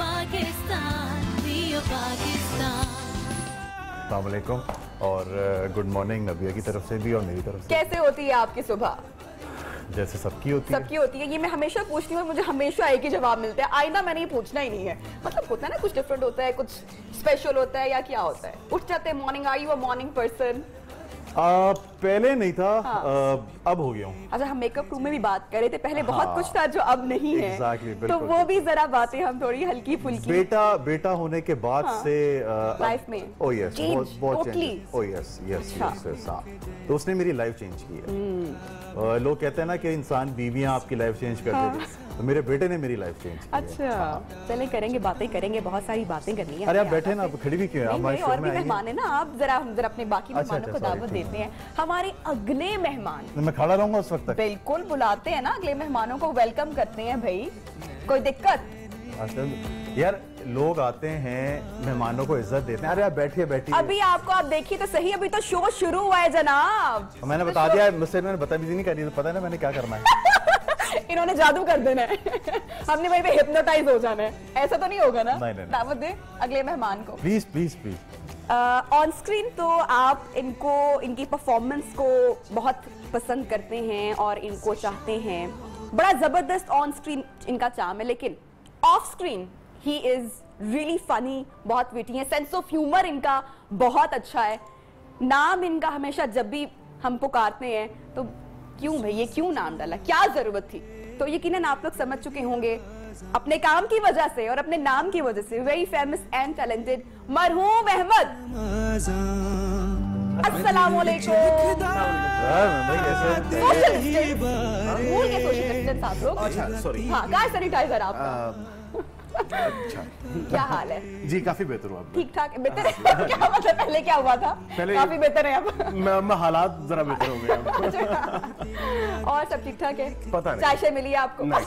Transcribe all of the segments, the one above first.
अस्सलाम वालेकुम और गुड मॉर्निंग नबिया की तरफ से भी और मेरी तरफ से। कैसे होती है आपकी सुबह? जैसे सबकी होती है। ये मैं हमेशा पूछती हूँ, मुझे हमेशा एक ही जवाब मिलता है, आईना मैंने ये पूछना ही नहीं है। मतलब होता है ना, कुछ डिफरेंट होता है, कुछ स्पेशल होता है, या क्या होता है? उठ जाते हैं morning, are you a morning person? पहले नहीं था, हाँ। अब हो गया हूँ। अच्छा, हम मेकअप रूम में भी बात कर रहे थे पहले, बहुत कुछ था जो अब नहीं है। Exactly, तो वो भी जरा बातें हम थोड़ी हल्की फुल्की। बेटा होने के बाद से लाइफ में बहुत totally। यस तो उसने मेरी लाइफ चेंज की है। लोग कहते हैं ना कि इंसान बीवियां आपकी लाइफ चेंज कर देती है, तो मेरे बेटे ने मेरी लाइफ चेंज की। अच्छा, चले करेंगे, बातें करेंगे, बहुत सारी बातें करनी है। अरे आप बैठे ना, आप खड़ी भी क्यों हैं? हमारे और भी मेहमान है ना, आप जरा अपने बाकी मेहमानों को दावत देते हैं। हमारे अगले मेहमान, मैं खड़ा रहूंगा उस वक्त तक? बिल्कुल, बुलाते हैं ना अगले मेहमानों को, वेलकम करते हैं भाई, कोई दिक्कत? यार लोग आते हैं, मेहमानों को इज्जत देते हैं। अरे आप बैठिए। अभी आप देखिए तो सही, अभी तो शो शुरू हुआ है जनाब। मैंने बता दिया, मुझसे मैंने बदतमीजी नहीं करनी, पता है ना मैंने क्या करना है। इन्होंने जादू कर देना है। हमने वहीं पे हिप्नोटाइज हो जाना है, ऐसा तो नहीं होगा ना? नहीं। दावत दे अगले मेहमान को प्लीज। ऑन स्क्रीन तो आप इनकी परफॉर्मेंस को बहुत पसंद करते हैं और इनको चाहते हैं, बड़ा जबरदस्त ऑन स्क्रीन इनका चार्म है, लेकिन of screen he is really funny, बहुत विटी है, सेंस ऑफ ह्यूमर इनका बहुत अच्छा है। नाम इनका हमेशा जब भी हम पुकारते हैं तो क्यों भाई, ये क्यों नाम डाला, क्या जरूरत थी? तो यकीनन आप लोग समझ चुके होंगे अपने काम की वजह से और अपने नाम की वजह से, वेरी फेमस एंड टैलेंटेड मरहूम अहमद। अस्सलाम वालेकुम। सोशल डिस्टेंस आप लोग। अच्छा सॉरी। हाँ, कहाँ सैनिटाइजर आपका? अच्छा, क्या हाल है? जी काफी बेहतर हुआ। ठीक ठाक बेहतर है? क्या मतलब पहले क्या हुआ था? काफी बेहतर है अब। मैं हालात जरा बेहतर हो गए। और सब ठीक ठाक है? पता नहीं। चाय मिली है आपको? क्या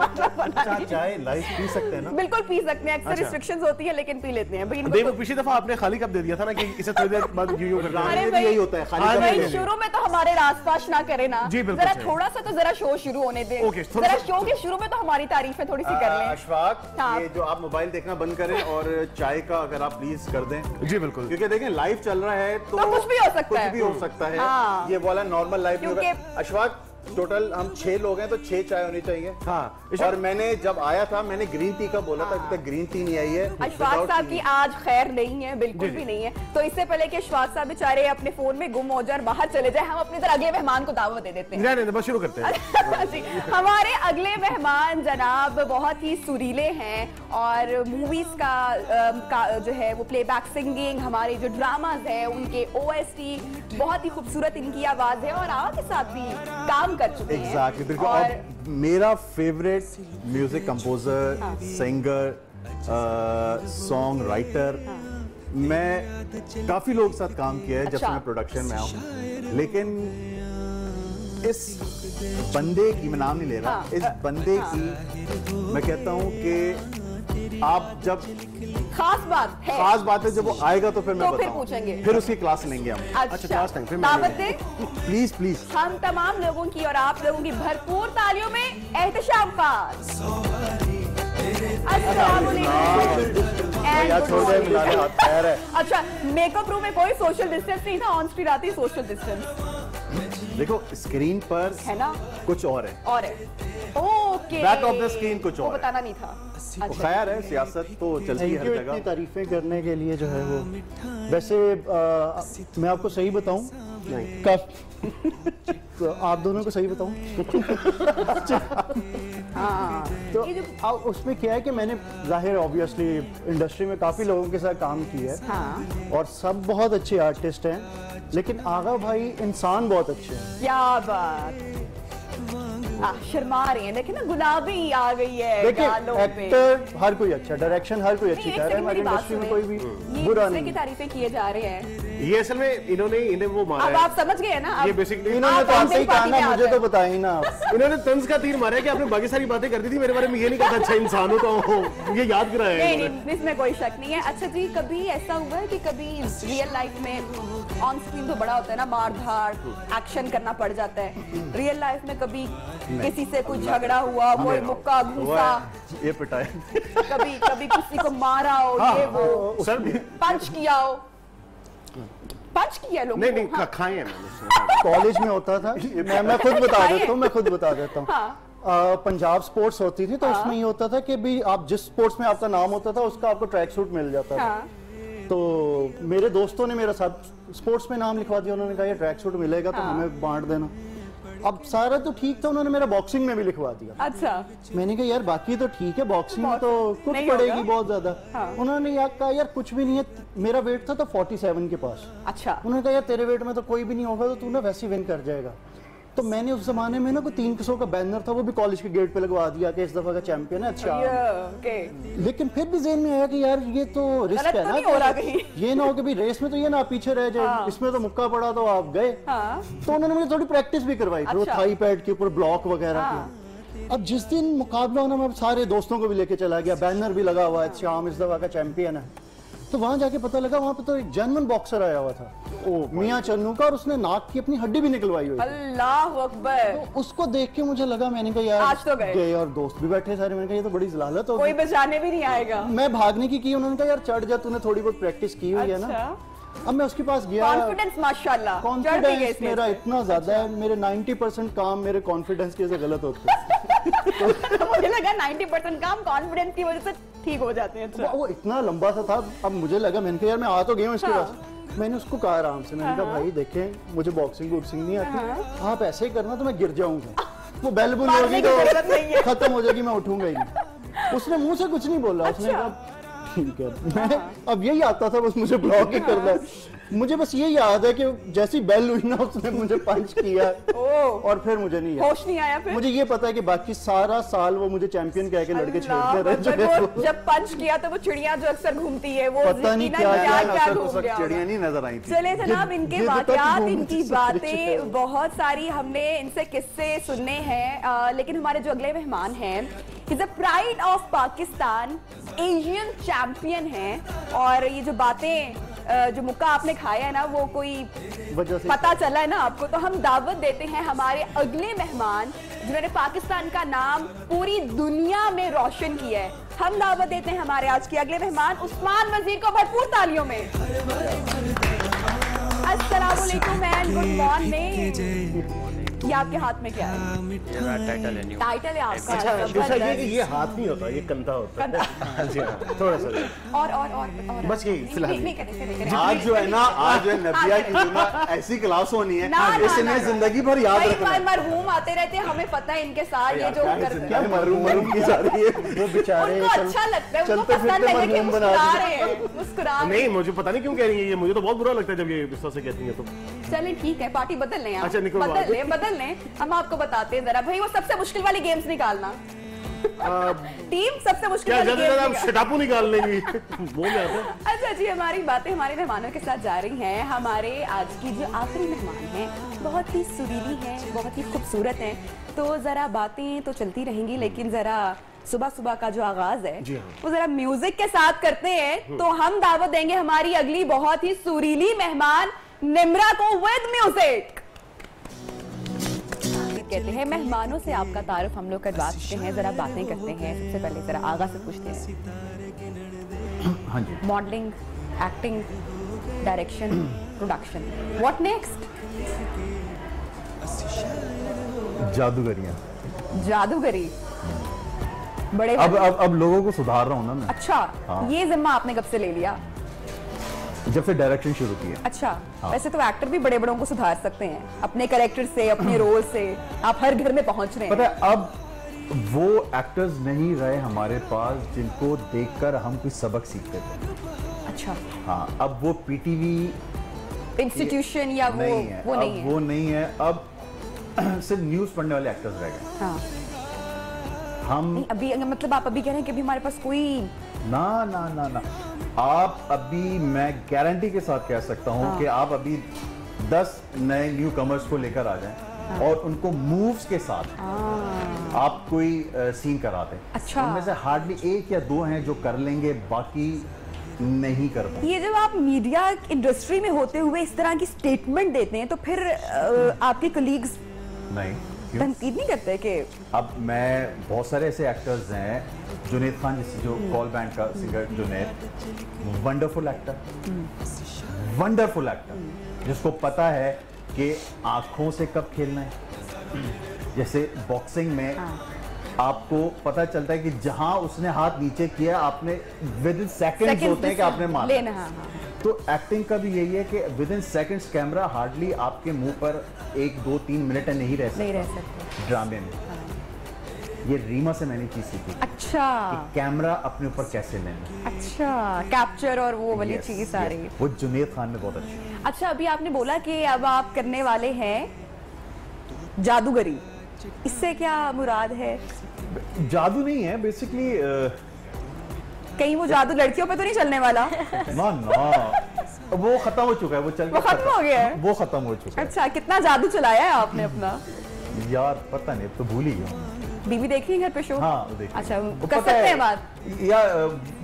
मतलब? चाय लाइव पी सकते हैं ना? बिल्कुल पी सकते हैं, अक्सर रिस्ट्रिक्शंस होती है लेकिन पी लेते हैं। देखो पिछली दफा आपने खाली कप दे दिया था ना कि इसे थोड़ी देर बाद यूं करना है। यही होता है, खाली कप। शुरू में तो हमारे रासपाश ना करे ना, जरा थोड़ा सा तो जरा शो शुरू होने दें। जरा शो के शुरू में तो हमारी तारीफें थोड़ी सी कर लें। अशफाक, ये जो आप मोबाइल देखना बंद करें और चाय का अगर आप प्लीज कर दें। जी बिल्कुल, क्योंकि देखें लाइव चल रहा है तो कुछ भी हो सकता है। हाँ। ये वाला नॉर्मल लाइव नहीं होगा। अशफाक, टोटल हम 6 लोग हैं तो 6 चाय होनी चाहिए। हाँ। और मैंने जब आया था मैंने ग्रीन टी का बोला था, अभी तक ग्रीन टी नहीं आई है। अशफाक साहब की आज खैर नहीं है, बिल्कुल भी नहीं है। तो इससे पहले कि अशफाक साहब बेचारे अपने फोन में गुम हो जाए, बाहर चले जाए, हम अपनी तरह अगले मेहमान को दावत दे देते हैं। नहीं, बस शुरू करते हैं। हमारे अगले मेहमान जनाब बहुत ही सुरीले हैं और मूवीज का जो है वो प्लेबैक सिंगिंग, हमारे जो ड्रामाज है उनके OST, बहुत ही खूबसूरत इनकी आवाज है और आवाज के साथ भी काम कर चुके हैं। Exactly, बिल्कुल। और मेरा favourite music composer, singer, song writer, मैं काफी लोग के साथ काम किया है जब से मैं प्रोडक्शन में आऊँ, लेकिन इस बंदे की, मैं नाम नहीं ले रहा, इस बंदे की मैं कहता हूँ कि आप जब खास बात है जब वो आएगा तो फिर मैं फिर पूछेंगे, फिर उसकी क्लास लेंगे हम। अच्छा क्लास लेंगे, दावत दे प्लीज। हम तमाम लोगों की और आप लोगों की भरपूर तालियों में एहतशाम खान। अच्छा, मेकअप रूम में कोई सोशल डिस्टेंस नहीं था, ऑन स्क्रीन आती सोशल डिस्टेंस। देखो स्क्रीन पर है ना कुछ और है okay, back of the screen कुछ और बताना नहीं था। अच्छा। खैर है, सियासत तो चलती है हर जगह। इतनी तारीफें करने के लिए जो है वो, वैसे मैं आपको सही बताऊं, तो आप दोनों को सही बताऊं तो उसमें क्या है कि मैंने जाहिर ऑब्वियसली इंडस्ट्री में काफ़ी लोगों के साथ काम किया है और सब बहुत अच्छे आर्टिस्ट हैं, लेकिन आगा भाई इंसान बहुत अच्छे हैं। क्या बात, शर्मा रही है, देखिए ना गुलाबी आ गई है। देखिए एक्टर हर कोई अच्छा, डायरेक्शन हर कोई अच्छी कर रहा है, हमारी इंडस्ट्री में कोई भी बुरा नहीं। की तारीफें किए जा रहे हैं। ये असल में इन्हें वो मारा अब आप समझ गए ना? ये बेसिकली इन्होंने तो आपसे ही कहा ना, मुझे तो बताइए ना। इन्होंने तंज का तीर मारा है कि आपने बाकी सारी बातें कर दी थी मेरे बारे में, ये नहीं कहा अच्छा इंसान हो तो ये याद कराया है। नहीं, इसमें कोई शक नहीं है। अच्छा जी, कभी ऐसा हुआ है कि कभी रियल लाइफ में ऑन स्क्रीन तो बड़ा होता है ना, मार धाड़ एक्शन करना पड़ जाता है, रियल लाइफ में कभी किसी से कुछ झगड़ा हुआ, कोई मुक्का घूसा, ये पिटाए कभी कभी किसी को मारा हो, ये वो सर पंच किया हो, पंच किया लोगों नहीं को, हाँ। खाए हैं मैंने। कॉलेज में होता था, मैं खुद बता देता हूँ, मैं खुद बता देता हूँ। हाँ। पंजाब स्पोर्ट्स होती थी, तो हाँ। उसमें ये होता था कि भी आप जिस स्पोर्ट्स में आपका नाम होता था उसका आपको ट्रैक सूट मिल जाता था। हाँ। तो मेरे दोस्तों ने मेरा साथ स्पोर्ट्स में नाम लिखवा दिया, उन्होंने कहा ये ट्रैक सूट मिलेगा तो हाँ। हमें बांट देना। अब सारा तो ठीक था, उन्होंने मेरा बॉक्सिंग में भी लिखवा दिया। अच्छा। मैंने कहा यार बाकी तो ठीक है, बॉक्सिंग में तो कुछ नहीं पड़ेगी होगा। बहुत ज्यादा। हाँ। उन्होंने यार कहा यार कुछ भी नहीं है, मेरा वेट था तो 47 के पास। अच्छा। उन्होंने कहा यार तेरे वेट में तो कोई भी नहीं होगा, तो तू ना वैसे ही विन कर जाएगा। तो मैंने उस जमाने में ना कोई 300 का बैनर था, वो भी कॉलेज के गेट पे लगवा दिया कि इस दफा का चैंपियन है। अच्छा, ओके। लेकिन फिर भी ज़हन में आया कि यार ये तो रिस्क गलत है तो ना, नहीं हो रहा कहीं। ये ना हो कि भाई रेस में तो ये ना आप पीछे रह जाए। हाँ। इसमें तो मुक्का पड़ा तो आप गए। हाँ। तो उन्होंने मुझे थोड़ी प्रैक्टिस भी करवाई थी, वो अच्छा। थाई पैड के ऊपर ब्लॉक वगैरह हाँ। की। अब जिस दिन मुकाबला होना, मैं सारे दोस्तों को भी लेके चला गया, बैनर भी लगा हुआ है श्याम इस दफा का चैंपियन है। तो वहां जाके पता लगा वहां पे तो एक जर्मन बॉक्सर आया हुआ था, ओ मियां चन्नू का, और उसने नाक की अपनी हड्डी भी निकलवाई हुई थी। अल्लाह अकबर। तो उसको देख के मुझे लगा, मैंने कहा यार आज तो गए। और दोस्त भी बैठे सारे, मैंने कहा ये तो बड़ी जलालत हो कोई गई। बचाने भी नहीं आएगा। मैं भागने की उन्होंने कहा यार चढ़ जा, तूने थोड़ी बहुत प्रैक्टिस की हुई है ना। अच्छा। अब मैं उसके पास गया, कॉन्फिडेंस माशाल्लाह। कॉन्फिडेंस मेरा इतना ज्यादा है, मेरे 90% काम मेरे कॉन्फिडेंस की वजह से गलत होते हैं। मुझे लगा 90% काम कॉन्फिडेंस की वजह से ठीक हो जाते हैं। अच्छा। वो इतना लंबा सा था, अब मुझे लगा, मैंने कहा यार मैं आ तो गया हूँ इसके पास। मैंने उसको कहा आराम से, मैंने कहा भाई देखें मुझे बॉक्सिंग वॉक्सिंग नहीं आती, आप ऐसे ही करना तो मैं गिर जाऊंगा, वो बेल बुल मारने होगी की जरूरत नहीं है। तो खत्म हो जाएगी, मैं उठूंगा ही नहीं। उसने मुंह से कुछ नहीं बोला। उसने कहा ठीक है। मैं अब यही आता था बस मुझे ब्लॉक ही करना है। मुझे बस ये याद है कि जैसी बेल हुई ना, उसने मुझे पंच किया और फिर मुझे नहीं होश नहीं आया। फिर मुझे ये पता है कि बाकी सारा साल वो मुझे चैंपियन कह के लड़के छेड़ते रहे। वो जब पंच किया तो वो चिड़िया जो अक्सर घूमती है, वो पता नहीं क्या क्या घूम गया चिड़िया होगा। नहीं नजर आई थी। चले जनाब, इनके गिद्ध तक वाकयात, घूमती इनकी सब बातें बहुत सारी हमने इनसे किस्से सुनने हैं। लेकिन हमारे जो अगले मेहमान हैं, is a pride of Pakistan, Asian champion हैं। और ये जो बातें, जो मुक्का आपने खाया है ना, वो कोई वजह से पता चला है ना आपको, तो हम दावत देते हैं हमारे अगले मेहमान जिन्होंने पाकिस्तान का नाम पूरी दुनिया में रोशन किया है। हम दावत देते हैं हमारे आज के अगले मेहमान उस्मान वजीर को भरपूर तालियों में। अस्सलाम वालेकुम एंड गुड मॉर्निंग। ये आपके हाथ में क्या है? टाइटल है आपका। अच्छा, ये हाथ नहीं होता, ये कंधा होता है। थोड़ा सा और बस यही फिलहाल। नहीं करें। आज जो है ना, आज जो है नबिया की जो ना ऐसी क्लास होनी है, इसने जिंदगी भर याद रखना है। मरहूम आते रहते हैं, हमें पता है इनके साथ ये जो करते क्या हैं। मरूम की जा रही है वो बेचारे, उनको अच्छा लगता है, उनको चलते पसंद फिरते है कि मरहूम बना मुस्कुरा दिया। रहे हैं, मुस्कुरा रहे नहीं, हैं। मुझे पता नहीं क्यों कह रही है ये, मुझे तो बहुत बुरा लगता है जब ये इस तरह से कहती है। तो चलें ठीक है, पार्टी बदल लें आप। अच्छा, निकलवा दो। बदल लें। हम आपको बताते हैं जरा भाई, वो सबसे मुश्किल वाली गेम्स निकालना। टीम सबसे मुश्किल क्या वाली ज्यादा गेम्स आप निकाल- शटापू निकाल लेंगी बोल जाते हैं। अच्छा जी, हमारी बातें हमारे मेहमानों के साथ जा रही हैं। हमारे आज की जो आखिरी मेहमान हैं बहुत ही सुरीली हैं, बहुत ही खूबसूरत हैं। तो जरा बातें तो चलती रहेंगी, लेकिन जरा सुबह सुबह का जो आगाज है वो जरा म्यूजिक के साथ करते हैं। तो हम दावत देंगे हमारी अगली बहुत ही सुरीली मेहमान निम्रा को विद म्यूजिक। कहते हैं मेहमानों से आपका तारुफ हम लोग करवाते हैं, जरा बातें करते हैं। सबसे पहले जरा आगा से पूछते हैं, हाँ जी, modelling, acting, direction, production, what next? जादूगरियां। जादूगरी। बड़े अब लोगों को सुधार रहा हूँ ना मैं। अच्छा, हाँ। ये जिम्मा आपने कब से ले लिया? जब से डायरेक्शन शुरू की है। अच्छा, हाँ। वैसे तो एक्टर भी बड़े बड़ों को सुधार सकते हैं अपने कैरेक्टर से, अपने रोल से। आप हर घर में पहुंच रहे पता हैं। है, अब वो एक्टर्स नहीं रहे हमारे पास जिनको देखकर हम कुछ सबक सीखते थे। अच्छा, हाँ, अब वो पीटीवी इंस्टीट्यूशन या वो नहीं है, वो अब नहीं है। वो नहीं है। अब सिर्फ न्यूज पढ़ने वाले एक्टर्स रह गए। हाँ। हम नहीं, अभी अगर मतलब आप अभी कह रहे हैं कि अभी हमारे पास कोई ना ना ना ना आप अभी, मैं गारंटी के साथ कह सकता हूँ कि आप अभी 10 नए न्यू कमर्स को लेकर आ जाएं और उनको मूव्स के साथ आप कोई सीन करा दें। अच्छा। उनमें से हार्डली 1 या 2 हैं जो कर लेंगे, बाकी नहीं कर पाएंगे। ये जब आप मीडिया इंडस्ट्री में होते हुए इस तरह की स्टेटमेंट देते हैं, तो फिर आपके कलीग्स नहीं, तनकीद नहीं करते कि अब मैं बहुत सारे ऐसे एक्टर्स हैं, जुनैद खान जिससे जो कॉल बैंड का सिंगर जुनैद, वंडरफुल एक्टर जिसको पता है कि आंखों से कब खेलना है। जैसे बॉक्सिंग में आपको पता चलता है कि जहां उसने हाथ नीचे किया आपने विद इन सेकंड्स होते हैं कि आपने मारा। तो एक्टिंग का भी यही है कि with in seconds camera hardly आपके मुंह पर 1, 2, 3 मिनट नहीं रह सकते ड्रामे में। ये रीमा से मैंने चीज सीखी। अच्छा, कि कैमरा अपने ऊपर कैसे लेना। अच्छा, कैप्चर और वो वाली चीज सारी वो जुनैद खान में बहुत अच्छी। अच्छा, अभी आपने बोला कि अब आप करने वाले हैं जादूगरी, इससे क्या मुराद है? जादू नहीं है बेसिकली। कहीं वो जादू लड़कियों पे तो नहीं चलने वाला? ना वो खत्म हो चुका है, वो खत्म हो गया है, वो खत्म हो चुका है। अच्छा, कितना जादू चलाया है आपने अपना? यार पता नहीं, तो भूल ही गया। बीवी देख रही है घर पे शो? हाँ देख। अच्छा, कर सकते हैं बात? या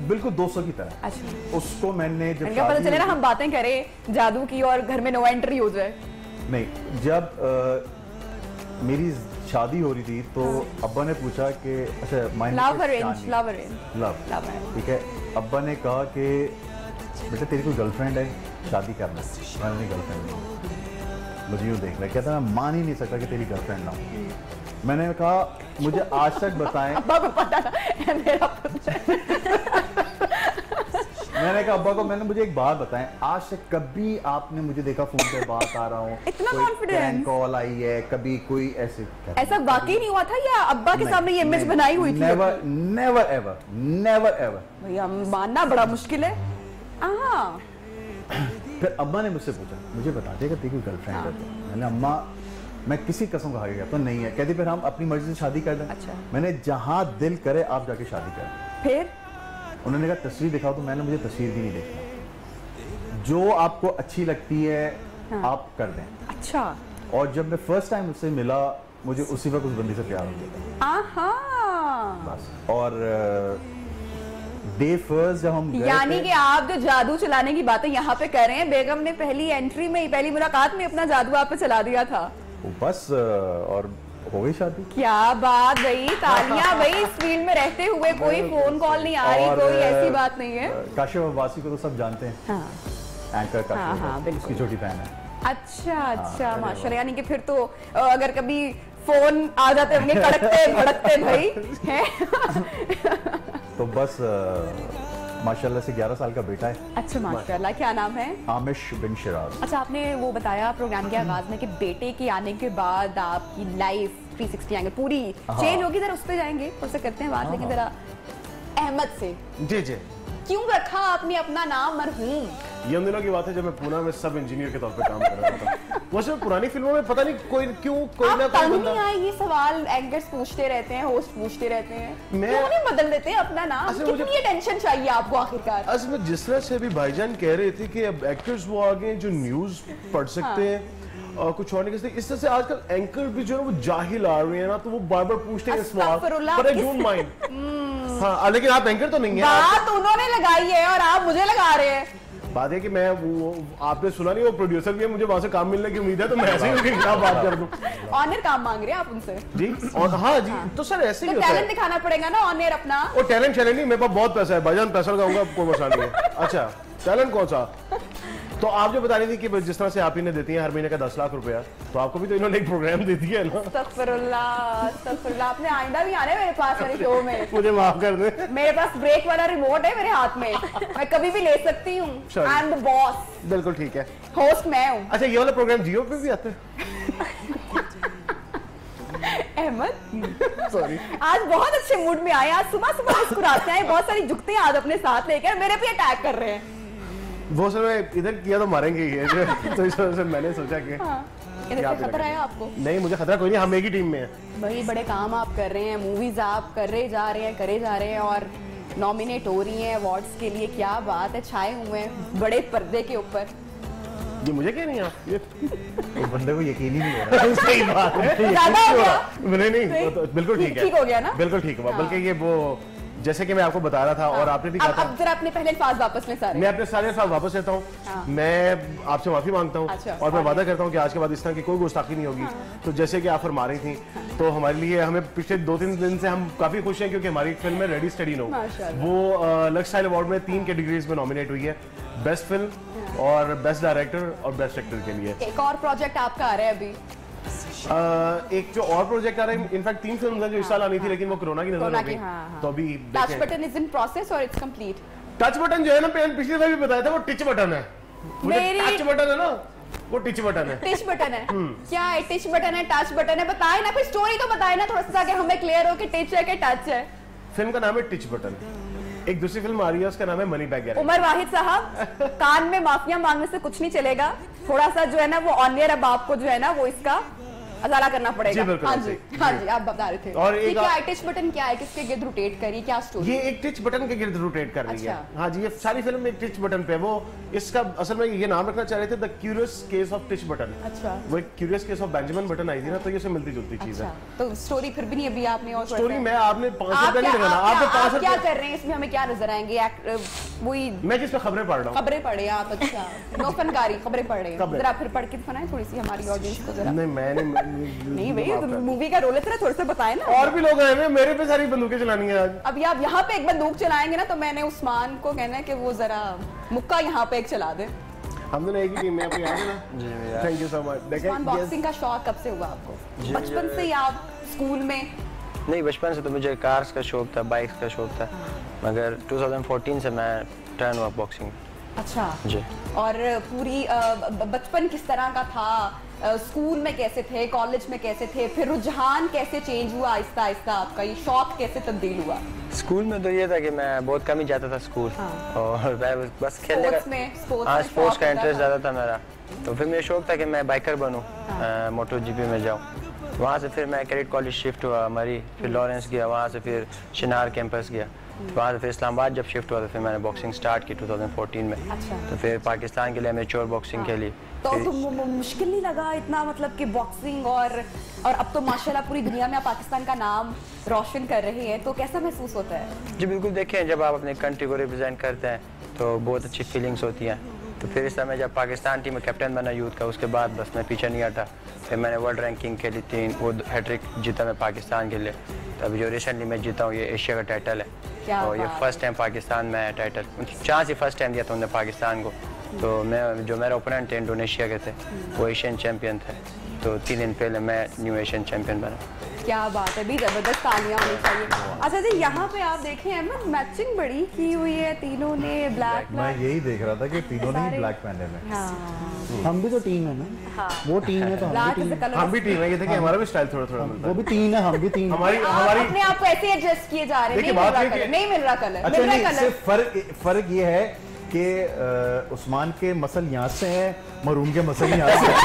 बिल्कुल 200 की तरह। अच्छा, उसको मैंने जब पता चले ना हम बातें करें जादू की और घर में नो एंट्री हो जाए। नहीं, जब मेरी शादी हो रही थी तो अब्बा ने पूछा कि अच्छा लव अरेंज, ठीक है। अब्बा ने कहा कि बेटा तेरी कोई गर्लफ्रेंड है, शादी करना। मैंने नहीं, गर्लफ्रेंड नहीं। मुझे यूँ देख रहा, कहता मैं मान ही नहीं सकता कि तेरी गर्लफ्रेंड ना हो। मैंने कहा मुझे आज तक बताएं। अब्बा को पता था मेरा मैंने कहा अब्बा को, मैंने मुझे एक बात बताएं, आज तक कभी आपने मुझे देखा फोन पे बात आ रहा हूँ, इतना कॉन्फिडेंस, कॉल आई है, कभी कोई ऐसा वाकई नहीं हुआ था या अब्बा के सामने ये इमेज बनाई हुई थी? Never ever. भैया मानना बड़ा मुश्किल है। फिर अब्बा ने मुझसे पूछा, मुझे बता देगा तेरी कोई गर्लफ्रेंड है? मैंने अम्मा मैं किसी कसम खा गया तो नहीं है। कहती फिर हम अपनी मर्जी से शादी कर दें। अच्छा। मैंने जहां दिल करे आप जाके शादी कर दें। फिर उन्होंने कहा तस्वीर दिखाओ, तो मैंने मुझे तस्वीर भी नहीं देखी, जो आपको अच्छी लगती है आप कर दें। अच्छा। और जब मैं फर्स्ट टाइम उससे मिला, मुझे उसी वक्त उस बंदी से प्यार हो गया। बस। और डे फर्स्ट जब हम यानी कि आप जो जादू चलाने की बातें यहाँ पे कर रहे हैं, बेगम ने पहली एंट्री में, पहली मुलाकात में अपना जादू आप पे चला दिया था। बस और हो गई शादी। क्या बात भाई, तालियां भाई। इस फील्ड में रहते हुए कोई फोन कॉल नहीं आ रही, कोई ऐसी बात नहीं है। काशिफ अब्बासी को तो सब जानते हैं। एंकर काशिफ, उसकी छोटी बहन है। अच्छा, माशाल्लाह। यानी कि फिर तो अगर कभी फोन आ जाते होंगे कड़कते भड़कते भाई हैं। तो बस माशाल्लाह से 11 साल का बेटा है। अच्छा, माशाल्लाह। क्या नाम है? आमिश बिन शिराज। अच्छा, आपने वो बताया प्रोग्राम के आगाज में कि बेटे के आने के बाद आपकी लाइफ 360 एंगल पूरी चेंज होगी। जरा उस पे जाएंगे, उससे करते हैं बात। लेकिन जरा अहमद से जी क्यों रखा आपने अपना नाम मरहूम? ये उन दिनों की बात है जब मैं पूना में सब इंजीनियर के तौर पे काम कर रहा था। वैसे पुरानी फिल्मों में पता नहीं कोई ना कोई बंदा, ये सवाल एंकर्स पूछते रहते हैं, होस्ट पूछते रहते हैं, मैं क्यों नहीं बदल देते अपना नाम? कितनी टेंशन चाहिए आपको आखिरकार? असल में जिस तरह से अभी भाईजान कह रहे थे कि अब एक्टर्स वो आ गए जो न्यूज पढ़ सकते हैं और कुछ और नहीं। इस तरह से आजकल एंकर भी जो है वो जाहिल आ रहे हैं ना, तो वो बार बार पूछते हैं सवाल, पर आई डोंट माइंड। हाँ, लेकिन आप एंकर तो नहीं है। बात उन्होंने लगाई है और आप मुझे लगा रहे हैं। बात है कि मैं वो आपने सुना नहीं, वो प्रोड्यूसर भी है, मुझे वहां से काम मिलने की उम्मीद है, तो मैं ऐसे ही उनके खिलाफ बात कर दूं। ऑनर काम मांग रहे हैं आप उनसे? जी। और हाँ जी, तो सर ऐसे ही होता है। टैलेंट दिखाना पड़ेगा ना ऑनर अपना। वो टैलेंट नहीं, मेरे पास बहुत पैसा है भाईजान, पैसा लगाऊंगा, कोई मसला नहीं है। अच्छा, टैलेंट कौन सा? तो आप जो बता रही थी कि जिस तरह से आप इन्हें देती हैं हर महीने का 10 लाख रुपया, तो आपको भी तो इन्होंने एक प्रोग्राम दे दिया है ना। अस्तगफिरुल्लाह। आपने आइंदा भी आने मेरे पास मेरे शो में। मुझे माफ कर दे। मेरे पास ब्रेक वाला रिमोट है मेरे हाथ में, मैं कभी भी ले सकती हूँ। I am the boss. बिल्कुल ठीक है, होस्ट मैं हूँ। अच्छा, ये वाला प्रोग्राम जियो पे भी आता है? अहमद सॉरी, आज बहुत अच्छे मूड में आए, आज सुबह सुबह मुस्कुराते हैं, बहुत सारी जुगते आज अपने साथ लेकर मेरे पे अटैक कर रहे हैं। वो सर इधर किया तो मारेंगे ही, तो इस वजह से मैंने सोचा कि इधर से खतरा है आपको? नहीं, मुझे खतरा कोई नहीं, हम एक ही टीम में हैं। भाई बड़े काम आप कर रहे हैं, मूवीज आप करे जा रहे हैं और नॉमिनेट हो रही हैं अवार्ड्स के लिए। क्या बात है, छाए हुए हैं बड़े पर्दे के ऊपर। ये मुझे क्या नहीं आप ये बंदे को यकीन ही नहीं हो रहा। सही बात है, ज्यादा हो गया? नहीं, बिल्कुल ठीक है, ठीक हो गया ना? बिल्कुल ठीक हुआ। बल्कि ये वो जैसे कि मैं आपको बता रहा था और आपने भी कहा था। अब जरा अपने पहले अल्फाज वापस लें सारे। मैं अपने सारे अल्फाज वापस लेता हूँ। मैं आपसे माफी मांगता हूँ और मैं वादा करता हूँ कि आज के बाद इस तरह की कोई गुस्ताखी नहीं होगी। तो जैसे कि आप फरमा रही थी, तो हमारे लिए हमें पिछले 2-3 दिन से हम काफी खुश हैं क्योंकि हमारी फिल्म है रेडी स्टडी नो, वो लक्स स्टाइल अवार्ड में 3 कैटेगरीज में नॉमिनेट हुई है, बेस्ट फिल्म और बेस्ट डायरेक्टर और बेस्ट एक्टर के लिए। एक और प्रोजेक्ट आपका आ रहा है अभी? एक जो और प्रोजेक्ट आ रहा है, इनफैक्ट 3 फिल्म जो इस साल आनी थी लेकिन वो कोरोना की नजर हो गई, तो अभी touch button is in process और इट्स कंप्लीट। टच बटन जो है ना, पिछले बार भी बताया था, वो टिच बटन है। टच बटन है ना, वो टिच बटन है। टिच बटन है क्या है? टिच बटन है, टच बटन है, बताए ना, कोई स्टोरी तो बताए ना थोड़ा सा ताकि हमें क्लियर हो कि टिच है कि टच है। फिल्म का नाम है टिच बटन। एक दूसरी फिल्म आ रही है, उसका नाम है मनी बैग गारंटी। उमर वाहिद साहब, कान में माफिया मांगने से कुछ नहीं चलेगा, थोड़ा सा जो है ना वो ऑन एयर अब आपको जो है ना वो इसका अजाला करना पड़ेगा। हाँ जी आप बता रहे थे। और एक क्या टिच बटन क्या है, किसके गिर्द रोटेट करी, क्या स्टोरी? ये एक टिच बटन के गिर्द रोटेट कर रही है। हाँ जी, ये सारी फिल्म में एक टिच बटन पे। वो इसका असल में ये नाम रखना चाह रहे थे, the curious case of teach button. अच्छा, वो एक curious case of Benjamin button I थी ना, तो ये से मिलती जुलती चीज है। तो स्टोरी फिर भी नहीं अभी आपने और स्टोरी में आपने 5 रुपए नहीं लगाना, आपने 5 रुपए क्या कर रहे हैं इसमें, हमें क्या नजर आएंगे? वही मैं किस पे खबरें पढ़ रहा हूँ। खबरें पढ़े आप? अच्छा, नो फनकारी खबरें पढ़े, जरा फिर पढ़ के सुनाएं थोड़ी सी हमारी ऑडियंस को जरा। नहीं मैंने नहीं मूवी का रोल है तेरा, थोड़ा सा बताए ना। और भी लोग आए हैं, मेरे पे सारी बंदूकें चलानी है आज। अभी आप यहाँ पे एक बंदूक चलाएंगे ना, तो मैंने उस्मान को कहना है कि वो जरा मुक्का यहाँ पे एक चला दे। हम दोनों एक ही टीम में, आपको याद है ना? जी थैंक यू सो मच। देखिए बॉक्सिंग का शौक कब से हुआ आपको? बचपन से ही आप स्कूल में? नहीं, बचपन से तो मुझे कार्स का शौक था, बाइक्स का शौक था, मगर 2014 से मैं टर्न हुआ बॉक्सिंग। अच्छा जी। और पूरी बचपन किस तरह का था? स्कूल में कैसे थे, कॉलेज में कैसे थे, फिर रुझान कैसे चेंज हुआ आहिस्ता आहिस्ता, आपका ये शौक कैसे तब्दील हुआ? स्कूल में तो ये था कि मैं बहुत कम ही जाता था स्कूल। और मैं बस खेलने का, स्पोर्ट्स का इंटरेस्ट ज़्यादा था मेरा। तो फिर मेरा शौक था कि मैं बाइकर बनूं, मोटो जीपी में जाऊं। वहाँ से फिर मैं कैडेट कॉलेज शिफ्ट हुआ हमारी, फिर लॉरेंस गया, वहाँ से फिर शिनार कैंपस गया, वहाँ से फिर इस्लामाबाद जब शिफ्ट हुआ तो फिर मैंने बॉक्सिंग स्टार्ट की 2014 में। अच्छा। तो फिर पाकिस्तान के लिए मैच्योर बॉक्सिंग खेली। तो मुश्किल नहीं लगा इतना, मतलब कि बॉक्सिंग और अब तो माशाल्लाह पूरी दुनिया में आप पाकिस्तान का नाम रोशन कर रहे हैं, तो कैसा महसूस होता है? जी बिल्कुल, देखें जब आप अपने कंट्री को रिप्रेजेंट करते हैं तो बहुत अच्छी फीलिंग्स होती हैं। तो फिर इस समय जब पाकिस्तान टीम में कैप्टन बना यूथ का, उसके बाद बस मैं पीछे नहीं हटा। फिर मैंने वर्ल्ड रैंकिंग खेली 3, वो हैट्रिक जीता मैं पाकिस्तान के लिए। तो अभी जो रिसेंटली मैं जीता हूँ ये एशिया का टाइटल है, और ये फर्स्ट टाइम पाकिस्तान में टाइटल, चांस ही फर्स्ट टाइम दिया था उन्होंने पाकिस्तान को। तो मैं जो मेरा ओपोनेंट थे इंडोनेशिया के थे, वो एशियन चैम्पियन थे। तो 3 दिन पहले मैं न्यू एशियन चैम्पियन बना। क्या बात है, भी जबरदस्त तालियां होनी चाहिए। अच्छा जी, यहाँ पे आप देखें अहमद, मैचिंग बड़ी की हुई है तीनों ने, ब्लैक। मैं यही देख रहा था कि तीनों ने ही ब्लैक पहने हैं। हाँ। हम भी तो टीम है ना। हाँ। वो टीम है तो हम भी टीम है। ये देखिए हमारा भी स्टाइल थोड़ा थोड़ा मिलता है। वो भी टीम है, हम भी टीम। हमारी अपने आप को ऐसे एडजस्ट किए जा रहे हैं, नहीं मिल रहा कलर। अच्छा नहीं, फर्क ये है कि उस्मान के मसल यहाँ से हैं, मरून के मसल यहाँ से हैं।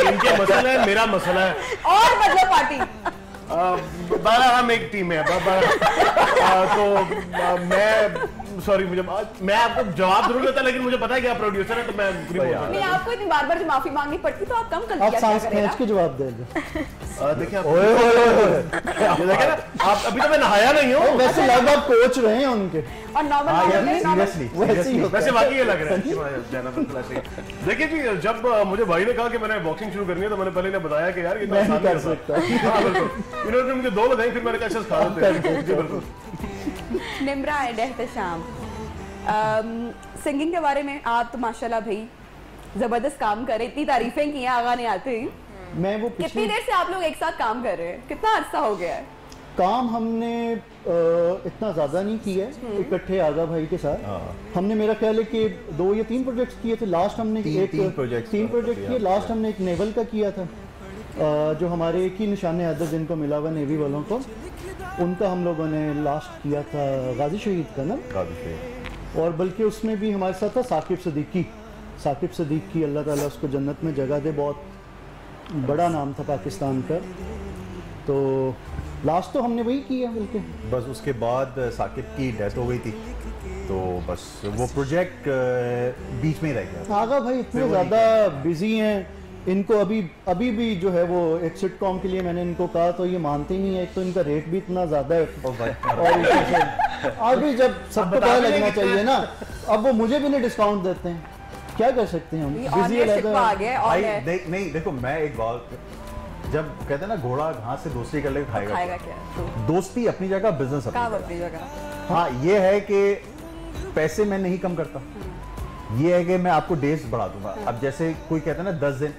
इनके मसल है, मेरा मसला है। और मतलब पार्टी 12 हम एक टीम है। तो मैं आपको जवाब जरूर देता, लेकिन मुझे पता है कि आप प्रोड्यूसर हैं, तो मैं नहीं, आपको इतनी बार माफी मांगनी पड़ती, तो आप कम कर दिया करें के जवाब दे दो। देखिए आप अभी तो मैं नहाया नहीं हूँ। वैसे लगभग कोच रहे हैं उनके, और नॉर्मल वैसे बाकी ये लग रहा है। देखिए जी, जब मुझे भाई ने कहा कि मैंने बॉक्सिंग शुरू करनी है, तो मैंने पहले ने बताया कि यार मैं नहीं कर सकता। इन्होंने मुझे 2 बताई, फिर मैंने कहा खा लेते। निम्रा एंड एहतशाम, सिंगिंग के बारे में आप तो माशाल्लाह भाई जबरदस्त काम कर रहे, इतनी तारीफें की हैं आगा ने आते ही। मैं वो कितनी देर से आप लोग एक साथ काम कर रहे हैं, कितना अरसा हो गया है? काम हमने इतना ज्यादा नहीं किया है इकट्ठे आगा भाई के साथ। हमने मेरा ख्याल है कि 2 या 3 प्रोजेक्ट्स किए थे। लास्ट हमने 3 प्रोजेक्ट किए। लास्ट हमने एक नेवल का किया था, जो हमारे एक ही निशान अदद जिनको मिला हुआ नेवी वालों को, उनका हम लोगों ने लास्ट किया था, गाजी शहीद का ना। और बल्कि उसमें भी हमारे साथ था साकिब सदीकी, अल्लाह ताला उसको जन्नत में जगह दे, बहुत बड़ा नाम था पाकिस्तान का। तो लास्ट तो हमने वही किया बल्कि। बस उसके बाद साकिब की डेथ हो गई थी, तो बस वो प्रोजेक्ट बीच में ही रह गया। आगा भाई इतने ज़्यादा बिजी हैं, इनको अभी भी जो है वो एक सिटकॉम के लिए मैंने इनको कहा तो ये मानते ही नहीं है। एक तो इनका रेट भी इतना ज्यादा है और अभी जब सबको पता लगना चाहिए ना, अब वो मुझे भी नहीं डिस्काउंट देते हैं, क्या कर सकते हैं हम? बिजी भाई नहीं देखो, मैं एक बात, जब कहते हैं ना घोड़ा घास से दोस्ती कर ले खाएगा क्या? दोस्ती अपनी जगह, बिजनेस अपनी जगह। हाँ ये है कि पैसे मैं नहीं कम करता, ये है कि मैं आपको डेज बढ़ा दूंगा। अब जैसे कोई कहता है ना 10 दिन,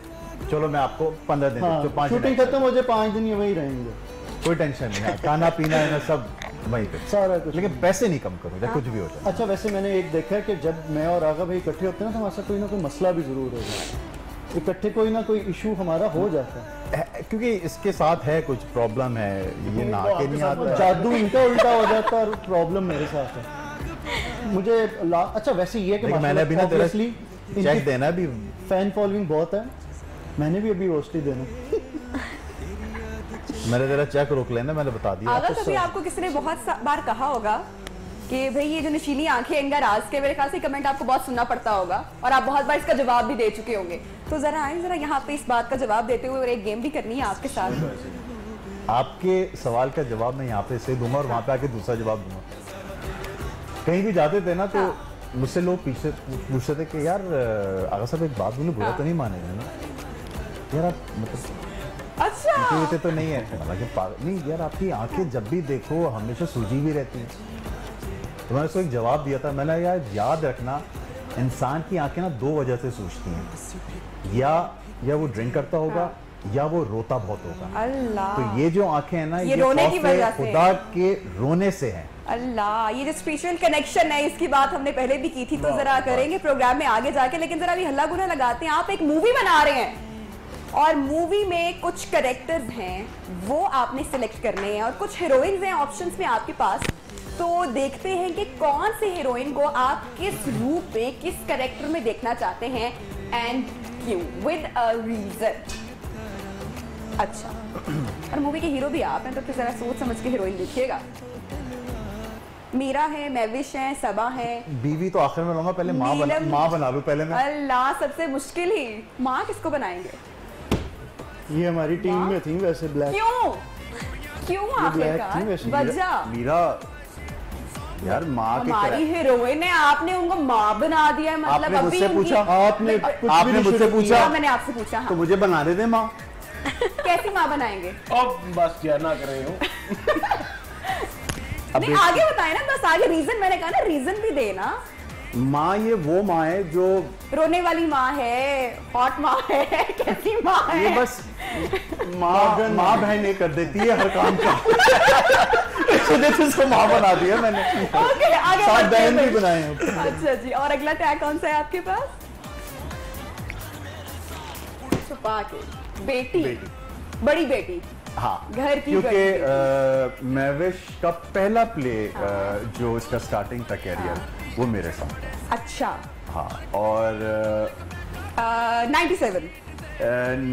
चलो मैं आपको 15 दिन, हाँ, 5 शूटिंग खत्म हो जाए 5 दिन ये वही रहेंगे, कोई टेंशन नहीं है, खाना पीना है ना सब वहीं पे सारा कुछ, लेकिन पैसे नहीं कम करो या कुछ भी हो जाए। अच्छा वैसे मैंने एक देखा है कि जब मैं और आगा भाई इकट्ठे होते हैं ना तो हमारे साथ कोई ना कोई मसला भी जरूर होगा, इकट्ठे कोई ना कोई इशू हमारा हो जाता है, क्योंकि इसके साथ है कुछ प्रॉब्लम है, ये ना के नहीं आता, जादू इनका उल्टा हो जाता है और प्रॉब्लम मेरे साथ है। मुझे अच्छा वैसे ये है कि मैंने अभी ना चेक देना भी, फैन फॉलोइंग बहुत है, मैंने भी अभी रोस्टी देना। मैंने तेरा चेक रोक लेना, मैंने बता दिया। अगर कभी आपको किसी ने बहुत बार कहा होगा कि भाई ये जो नशीली आंखें इनका राज के, मेरे ख्याल से कमेंट आपको बहुत सुनना पड़ता होगा और आप बहुत बार इसका जवाब भी दे चुके होंगे, तो जरा आए जरा यहाँ पे इस बात का जवाब देते हुए, और एक गेम भी करनी है आपके साथ। आपके सवाल का जवाब मैं यहाँ पे से दूंगा और वहाँ पे आके दूसरा जवाब दूंगा। कहीं भी जाते थे ना तो मुझसे लोग पीछे पूछते थे कि यार आगा साहब एक बात बोले, बुरा तो नहीं मानेंगे ना यार आप, मतलब अच्छा तो नहीं है, हालांकि नहीं यार आपकी आंखें जब भी देखो हमेशा सूजी भी रहती हैं। तो मैंने उसको एक जवाब दिया था, मैंने यार याद रखना इंसान की आंखें ना 2 वजह से सूजती हैं, या वो ड्रिंक करता होगा या वो रोता बहुत होगा। अल्लाह, तो ये जो आंखें हैं ना, ये रोने की वजह से, खुदा के रोने से हैं। अल्लाह, ये जो स्पिरिचुअल कनेक्शन है इसकी बात हमने पहले भी की थी, तो जरा करेंगे प्रोग्राम में आगे जाके, लेकिन जरा अभी हल्ला गुना लगाते हैं। आप एक मूवी बना रहे हैं और मूवी में कुछ कैरेक्टर्स हैं वो आपने सिलेक्ट करने हैं और कुछ हीरोइंस हैं ऑप्शंस में आपके पास, तो देखते हैं कि कौन से हीरोइन को आप किस रूप में, किस कैरेक्टर में देखना चाहते हैं एंड क्यों, विद अ रीजन। अच्छा, और मूवी के हीरो भी आप हैं तो फिर जरा सोच समझ के हीरोइन देखिएगा। मीरा है, मैविश है, सबा है, बीवी तो आखिर में लाऊंगा, पहले माँ बना लूं पहले मैं। अल्लाह, सबसे मुश्किल ही, माँ किसको बनाएंगे? ये हमारी टीम में थी वैसे ब्लैक। क्यों आखिरकार वजह? मीरा यार माँ हमारी हीरोइन है, आपने उनको माँ बना दिया है, मतलब आपने मुझसे पूछा, आपने मुझसे पूछा, मैंने आपसे पूछा, तो मुझे बना दे माँ। कैसी माँ बनाएंगे? अब बस क्या ना कर रहे हो। नहीं आगे बताए ना, बस आगे रीजन, मैंने कहा ना रीजन भी देना। माँ ये वो माँ है जो रोने वाली माँ है, हॉट माँ है, कैसी माँ है? ये बस माँ बहन ये कर देती है हर काम का। इस वजह से उसको माँ बना दिया मैंने। ओके, आगे 7 बहन भी बनाए हैं। अच्छा जी, और अगला टैग कौन सा है आपके पास? छुपा के बेटी, बड़ी बेटी। हाँ, घर की, क्योंकि मैविश का पहला प्ले जो इसका स्टार्टिंग का कैरियर वो मेरे साथ था। अच्छा। हाँ, और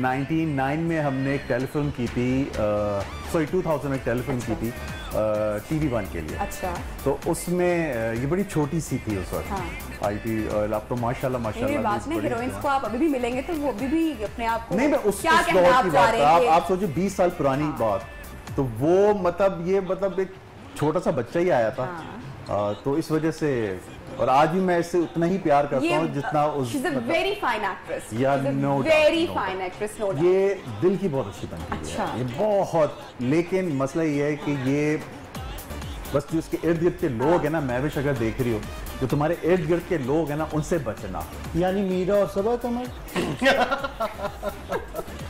99 में हमने एक टेलीफिल्म की थी, 2000 में टेलीफिल्म की थी TV1 के लिए। अच्छा। तो उसमें ये बड़ी छोटी सी थी उस वक्त। हाँ। आई थी, अब तो माशाल्लाह बात में हीरोइंस को आप अभी भी मिलेंगे तो वो अभी भी अपने आप को नहीं, मैं उस दौर की बात, आप सोचो 20 साल पुरानी बात, तो वो मतलब एक छोटा सा बच्चा ही आया था। तो इस वजह से, और आज भी मैं इससे उतना ही प्यार करता हूँ जितना उस, very fine actress, very fine actress, ये दिल की बहुत अच्छी बनती है, ये बहुत, लेकिन मसला ये है कि ये बस जो उसके इर्द गिर्द के लोग हैं ना, मैविश अगर देख रही हो, जो तुम्हारे इर्द गिर्द के लोग हैं ना, उनसे बचना। यानी मीरा और सबा कमर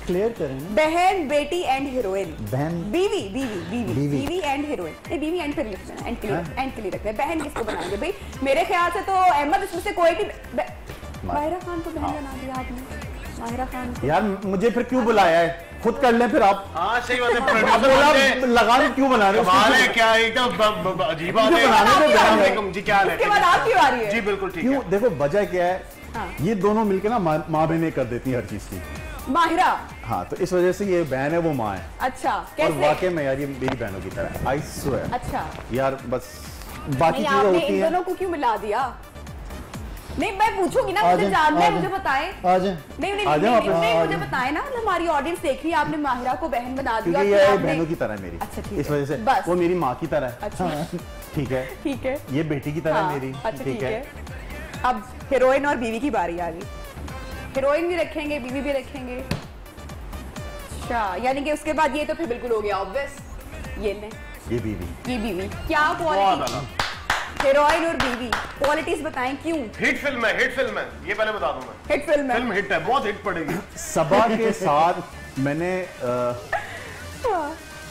क्लियर करें ना? बहन, बेटी एंड हीरोइन, बहन, बीवी एंड हीरोइन, नहीं बीवी एंड फिर लिखना है, एंड के लिए रखना है। बहन किसको बनाएंगे भाई? मेरे ख्याल से तो अहमद इसमें से कोई भी, माहिरा खान को बहन बना दिया आपने। माहिरा खान यार मुझे फिर क्यों बुलाया है? खुद कर ले फिर आप। हाँ सही बात है, प्रोड्यूसर लगाने क्यों बना रहे हो? क्या एकदम अजीब बात है जी, क्या है? उसके बाद आप क्यों आ रही है? जी बिल्कुल ठीक है। देखो वजह क्या है, ये दोनों मिलकर ना माँ बहनें कर देती है हर चीज की। माहिरा, हाँ, तो इस वजह से ये बहन है, वो माँ है। अच्छा, कैसे? और वाकई में यार ये मेरी बहनों की तरह, आई स्वेयर। अच्छा यार, बस बाकी चीजें होती हैं। इन दोनों को क्यों मिला दिया? नहीं मैं पूछूंगी ना, मुझे जानना है, मुझे बताएं। आ जाए नहीं मुझे बताएं ना, हमारी ऑडियंस देख रही है, आपने माहिरा को बहन बना दिया। ये बहनों की तरह मेरी। अच्छा ठीक है, इस वजह से वो मेरी माँ की तरह है। अच्छा ठीक है, ठीक है, ये बेटी की तरह मेरी। अच्छा ठीक है। अब हीरोइन और बीवी की बारी आ गई। हीरोइन भी रखेंगे, बीवी भी रखेंगे। अच्छा, यानी कि उसके बाद ये तो फिर बिल्कुल हो गया ऑब्वियस, ये बीवी। क्या क्वालिटी? हीरोइन और बीवी, क्वालिटीज बताएं क्यों? हिट फिल्म है, हिट फिल्म है, ये पहले बता दूं मैं। हिट फिल्म है, फिल्म हिट है, बहुत हिट पड़ेगी। सबा के साथ मैंने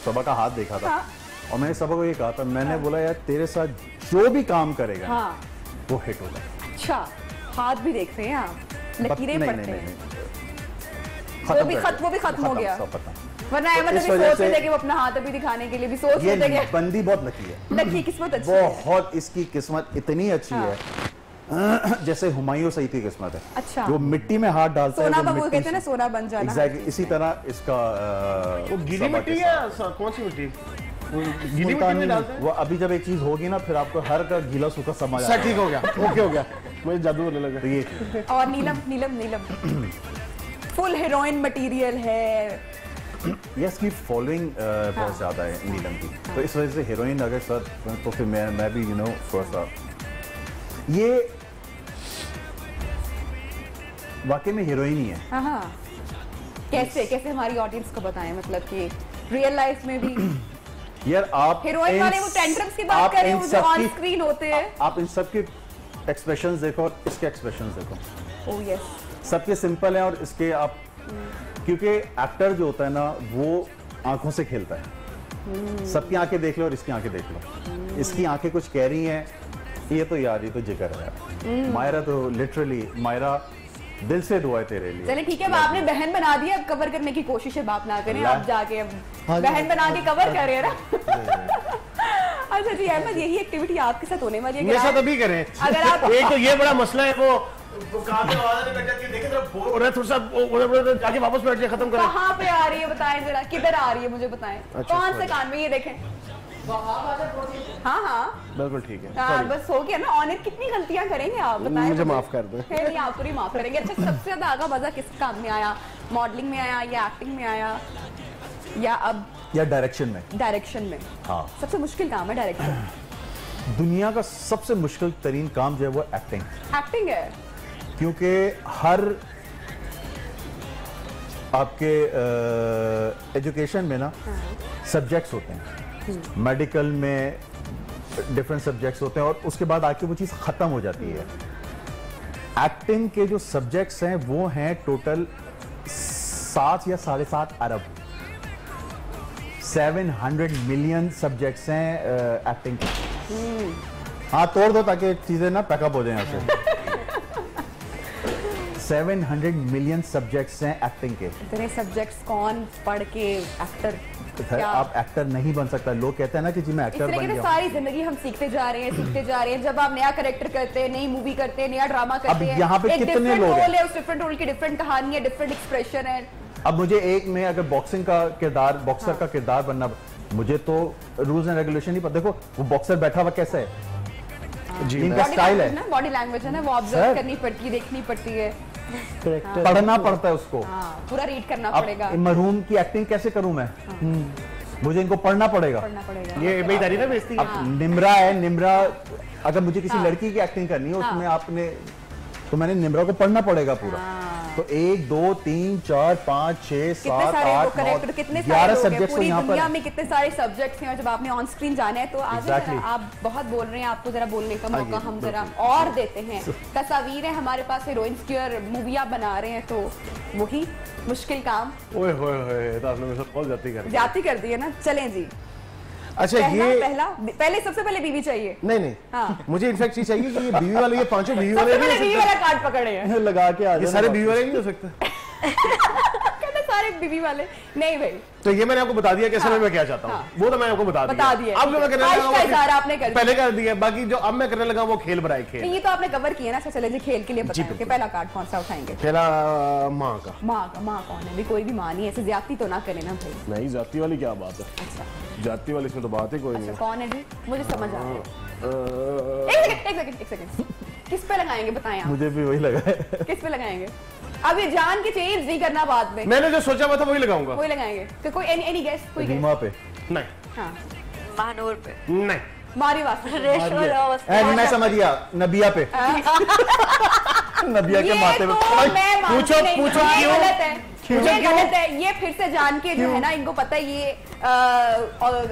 सबा का हाथ देखा था और मैंने सबा को ये कहा था, मैंने बोला यार तेरे साथ जो भी काम करेगा वो हिट होगा। अच्छा, हाथ भी देख रहे हैं आप, लकीरें पड़ते हैं। वो भी खत्म हो गया, वरना अहमद अभी सोच रहे थे कि वो अपना हाथ अभी दिखाने के लिए भी सोच रहे थे कि बंदी बहुत लकी है, लकी किस्मत अच्छी है, बहुत इसकी किस्मत इतनी अच्छी है जैसे हुमायूं सईद की किस्मत है। अच्छा, वो मिट्टी में हाथ डालता है, सोना वो कहते हैं ना, सोना बन जाना। एग्जैक्टली इसी तरह इसका वो गीली मिट्टी है, कौन सी मिट्टी? गीली मिट्टी में डालते हैं। वो अभी जब एक चीज होगी ना, फिर आपको हर का गीला सूखा समझ आ जाएगा। ठीक हो गया, ओके हो गया, मुझे जादू होने लगा। तो ये और नीलम फुल हीरोइन मटेरियल है। यस की फॉलोइंग बहुत ज्यादा है नीलम की, तो इस वजह से हीरोइन अगर सर तो फिर मैं भी यू नो थोड़ा सा ये वाकई में हीरोइन ही है। हाँ, कैसे हमारी ऑडियंस को बताएं, मतलब कि रियल लाइफ में भी यार आप हीरोइन वाले वो टेंट्रम्स की बात कर रहे हैं, वो जो ऑन स्क्रीन होते हैं, आप इन सब के एक्सप्रेशंस देखो और इसके एक्सप्रेशंस देखो। ओह यस, सबके सिंपल है और इसके आप, क्योंकि एक्टर जो होता है ना वो आंखों से खेलता है। सबकी आंखें देख लो और इसकी आंखें देख लो, इसकी आंखें कुछ कह रही हैं, ये तो यार ये तो जिगर है। मायरा तो लिटरली, मायरा दिल से दुआ है तेरे लिए। चलिए ठीक है, अब आपने बहन बना दी, अब कवर करने की कोशिश है, बाप ना करें, आप जाके अब बहन बना के कवर कर रहे हैं ना। अच्छा जी अहमद, यही एक्टिविटी आपके साथ होने वाली है? मेरे साथ अभी करें। अगर आप एक तो ये बड़ा मसला है, वो जाके वापस बैठ जाए, खत्म करें। कहाँ पे आ रही है बताएं जरा, किधर आ रही है मुझे बताएं। कौन से कान में? ये देखें। हाँ बिल्कुल ठीक है। बस हो गया ना, ऑनर कितनी गलतियां करेंगे आप बताएं, मुझे माफ कर दो। नहीं आपको नहीं माफ करेंगे। अच्छा, सबसे ज्यादा आगा बाजा किस काम में आया? मॉडलिंग में आया या एक्टिंग में आया या डायरेक्शन में? हाँ, सबसे मुश्किल काम है डायरेक्शन। दुनिया का सबसे मुश्किल तरीन काम जो है वो एक्टिंग है, क्योंकि हर आपके एजुकेशन में ना सब्जेक्ट्स होते हैं, मेडिकल में डिफरेंट सब्जेक्ट्स होते हैं और उसके बाद आके वो चीज़ ख़त्म हो जाती है। एक्टिंग के जो सब्जेक्ट्स हैं वो हैं टोटल 7 या 7.5 अरब, 700 मिलियन सब्जेक्ट्स हैं एक्टिंग के। हाँ तोड़ दो ताकि चीज़ें ना पैकअप हो जाएं आपसे। 700 मिलियन सब्जेक्ट्स हैं एक्टिंग के। इतने सब्जेक्ट्स कौन पढ़ के एक्टर? आप एक्टर नहीं बन सकता। लोग कहते हैं ना कि जी मैं एक्टर बन गया। सारी जिंदगी हम सीखते जा रहे हैं। जब आप नया कैरेक्टर करते हैं, नई मूवी करते हैं, नया ड्रामा करते हैं, यहाँ पे कितने लोग हैं? उस डिफरेंट रोल की डिफरेंट कहानी है, डिफरेंट एक्सप्रेशन है। अब मुझे एक में अगर बॉक्सिंग का किरदार, बॉक्सर का किरदार बनना, मुझे तो रूल्स एंड रेगुलेशन नहीं पता। देखो वो बॉक्सर बैठा हुआ कैसा है, इनका स्टाइल है, बॉडी लैंग्वेज है ना, वो ऑब्जर्व करनी पड़ती है, देखनी पड़ती है, पढ़ना पड़ता है उसको, पूरा रीड करना पड़ेगा। मरहूम की एक्टिंग कैसे करूं मैं? मुझे इनको पढ़ना पड़ेगा। ये बेईमानी ना बेइज्जती है। अब निम्रा है, निम्रा अगर मुझे किसी लड़की की एक्टिंग करनी है उसमें आपने, तो मैंने निम्रा को पढ़ना पड़ेगा पूरा। तो 1 2 3 4 5 6 7 8 9 11 सब्जेक्ट्स यहाँ पर। दुनिया में कितने सारे सब्जेक्ट्स हैं, जब आपने ऑन स्क्रीन जाना है तो आज आप बहुत बोल रहे हैं, आपको जरा बोलने का मौका हम जरा और देते हैं। तस्वीरें हमारे पास हीरोइंस की और मूवियाँ बना रहे हैं, तो वही मुश्किल काम। ओए होए तो आपने मेरे साथ बहुत ज्यादती कर दी है ना। चलें जी। अच्छा, पहले सबसे पहले बीवी चाहिए? नहीं हाँ। मुझे इनफैक्ट चीज चाहिए कि ये बीवी वाले, ये पांचों बीवी वाले नहीं हो सकते। बीवी वाला कार्ड पकड़े हैं लगा के आ, ये सारे बीवी वाले नहीं हो सकते। सारे बीवी वाले नहीं भाई। तो ये मैंने आपको बता दिया कैसे मैं क्या चाहता हूँ, वो तो मैंने आपको बता दिया। अब जो मैं करने लगा आपने पहले कर दिया, बाकी जो अब मैं करने लगा वो खेल भराए खेल। ये तो आपने कवर किया ना। चले जी खेल के लिए बताएं कि पहला कार्ड कौन सा उठाएंगे? पहला माँ का। माँ कौन है? भी कोई भी माँ नहीं है, ऐसे ज्यादती तो ना करे ना भाई। नहीं जाति वाली क्या बात है? अच्छा जाति वाली इसमें तो बात ही कोई नहीं। कौन है जी? मुझे समझ आ रहा है। एक सेकंड किस पे लगाएंगे बताएं आप? मुझे भी वही लगा है। किस पे लगाएंगे? अब ये जान के चेंज नहीं करना बाद में। मैंने जो सोचा हुआ था वही लगाऊंगा। वही लगाएंगे। तो कोई एनी गेस? कोई रीमा पे नहीं। हाँ महानूर पे नहीं। मारी वास्ते मैं समझ गया, नबिया पे। नबिया के माथे पे। पूछो क्यों? गलत है, ये गलत है। ये फिर से जान के जो है ना, इनको पता है ये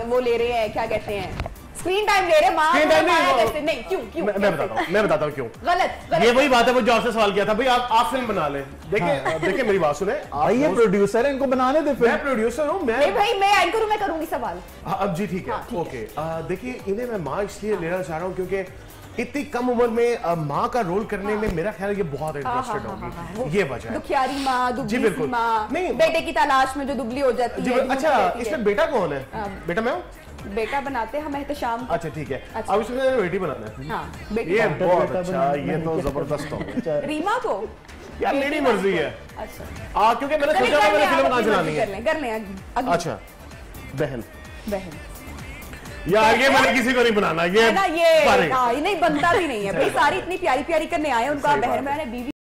वो ले रहे हैं, क्या कहते हैं, स्क्रीन टाइम ले रहे हैं। नहीं, क्यों? मैं बताता हूँ क्यों। गलत। ये वही बात है वो जो आपसे सवाल किया था, भाई आप फिल्म बना लें। देखिए मेरी बात सुने, ये प्रोड्यूसर है, इनको बनाने दे फिल्म। मैं प्रोड्यूसर हूँ। भाई मैं एंकर हूँ, मैं करूंगी सवाल। अब जी ठीक है, ओके। देखिए इन्हें मैं माँ इसलिए लेना चाह रहा हूँ क्योंकि इतनी कम उम्र में माँ का रोल करने में मेरा ख्याल है ये बहुत इंटरेस्टेड होगी। ये वजह है। दुखियारी माँ, दुबली सी माँ, नहीं, बेटे की तलाश में जो दुबली हो जाती है। अच्छा, इसमें बेटा कौन है? बेटा मैं हूँ। बेटा बनाते हम एहतशाम। अच्छा ठीक है। अब इसमें बेटी बनाना है। हाँ, ये बहुत अच्छा, ये तो जबरदस्त हो गया। रीमा को यार मेरी मर्जी है। अच्छा क्योंकि मैंने सोचा था मैंने फिल्म कहाँ चलानी है। कर लें। अच्छा, बहन यार ये मैंने किसी को नहीं बनाना, ये नहीं बनता भी नहीं है भाई। सारी इतनी प्यारी करने आए, उनका बहन मैंने बीवी